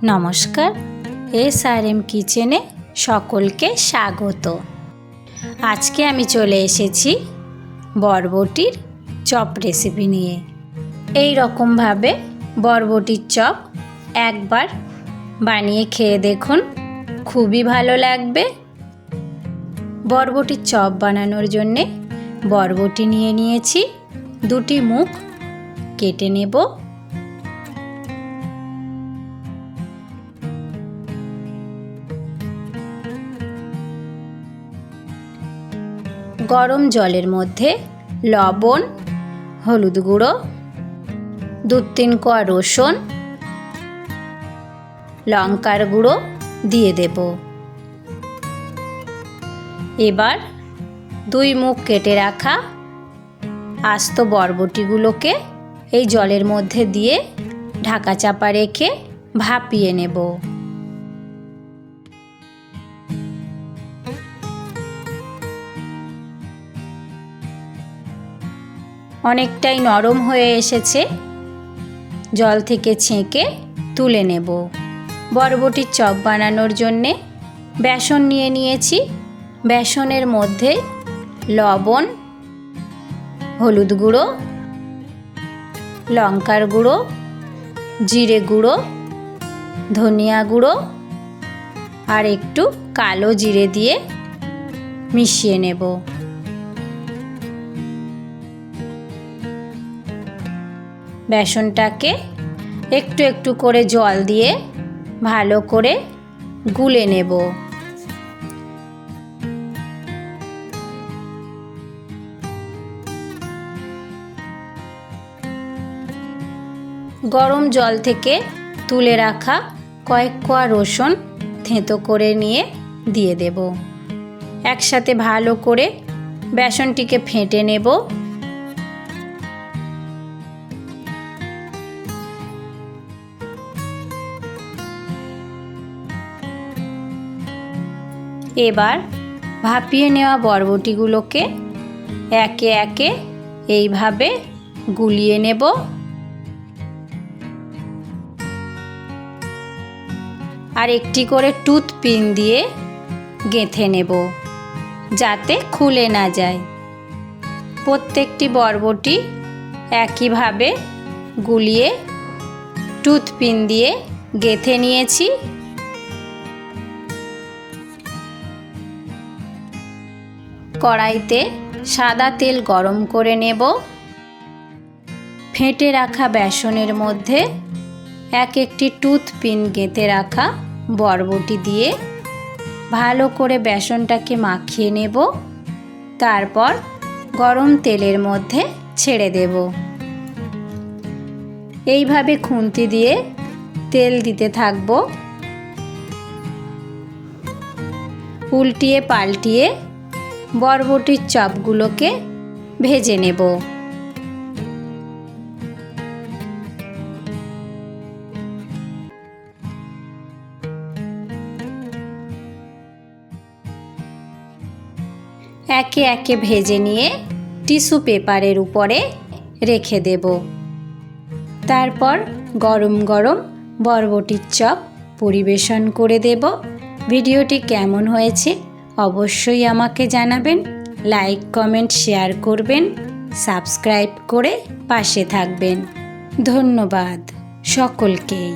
নমস্কার, SRM কিচেনে সকলকে স্বাগত। আজকে আমি চলে এসেছি বরবটির চপ রেসিপি নিয়ে। এই রকমভাবে বরবটির চপ একবার বানিয়ে খেয়ে দেখুন, খুবই ভালো লাগবে। বরবটির চপ বানানোর জন্যে বরবটি নিয়ে নিয়েছি, দুটি মুখ কেটে নেব। গরম জলের মধ্যে লবণ, হলুদ গুঁড়ো, 2-3 কোয়া রসুন, লঙ্কার গুঁড়ো দিয়ে দেব। এবার 2 মুখ কেটে রাখা আস্ত বরবটিগুলোকে এই জলের মধ্যে দিয়ে ঢাকা চাপা রেখে ভাপিয়ে নেব। অনেকটাই নরম হয়ে এসেছে, জল থেকে ছেঁকে তুলে নেব। বরবটির চপ বানানোর জন্যে বেসন নিয়ে নিয়েছি। বেসনের মধ্যে লবণ, হলুদ গুঁড়ো, লঙ্কার গুঁড়ো, জিরে গুঁড়ো, ধনিয়া গুঁড়ো আর একটু কালো জিরে দিয়ে মিশিয়ে নেব। বেসনটাকে একটু একটু করে জল দিয়ে ভালো করে গুলে নেব। গরম জল থেকে তুলে রাখা কয়েক কোয়া রসুন থেঁতো করে নিয়ে দিয়ে দেব। একসাথে ভালো করে বেসনটিকে ফেটে নেব। এবার ভাপিয়ে নেওয়া বরবটিগুলোকে একে একে এইভাবে গুলিয়ে নেব। আর একটি করে টুথপিন দিয়ে গেঁথে নেব, যাতে খুলে না যায়। প্রত্যেকটি বরবটি একইভাবে গুলিয়ে টুথপিন দিয়ে গেঁথে নিয়েছি। কড়াইতে সাদা তেল গরম করে নেব। ফেটে রাখা বেসনের মধ্যে একটি টুথপিন গেঁথে রাখা বরবটি দিয়ে ভালো করে বেসনটাকে মাখিয়ে নেব। তারপর গরম তেলের মধ্যে ছেড়ে দেব। এইভাবে খুন্তি দিয়ে তেল দিতে থাকব, উল্টিয়ে পাল্টিয়ে বরবটির চপগুলোকে ভেজে নেব। একে একে ভেজে নিয়ে টিস্যু পেপারের উপরে রেখে দেব। তারপর গরম গরম বরবটির চপ পরিবেশন করে দেব। ভিডিওটি কেমন হয়েছে অবশ্যই আমাকে জানাবেন। লাইক, কমেন্ট, শেয়ার করবেন, সাবস্ক্রাইব করে পাশে থাকবেন। ধন্যবাদ সকলকেই।